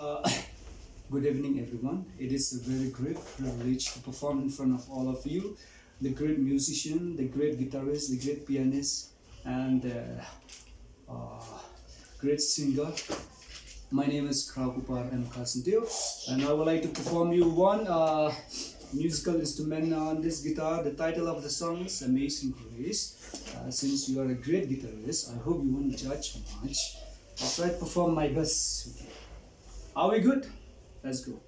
Uh, Good evening, everyone. It is a very great privilege to perform in front of all of you, the great musician, the great guitarist, the great pianist, and the great singer. My name is khraw and I would like to perform you one musical instrument on this guitar. The title of the song is Amazing Grace. Since you are a great guitarist, I hope you won't judge much. I'll try to perform my best. Are we good? Let's go.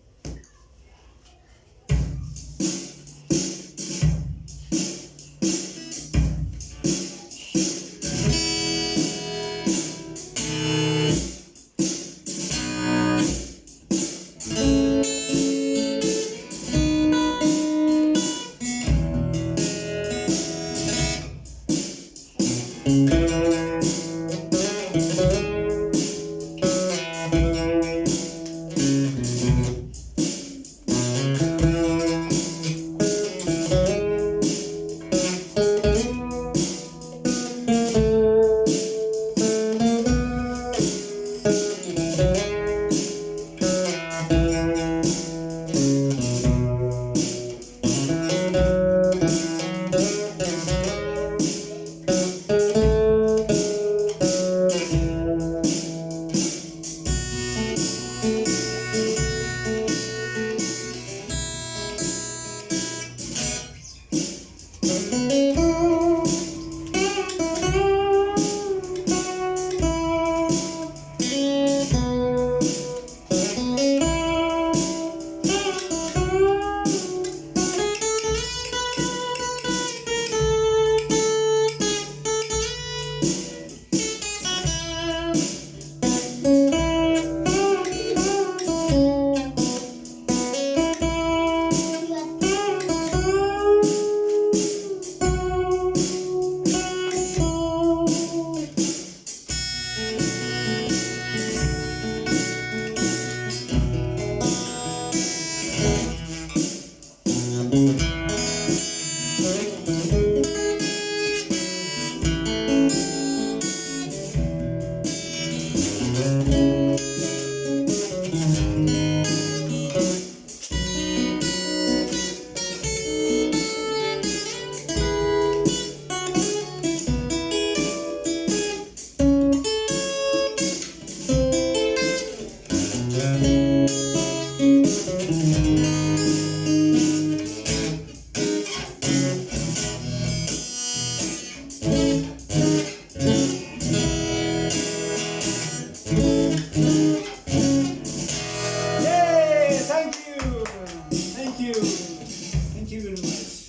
Yay! Thank you! Thank you! Thank you very much.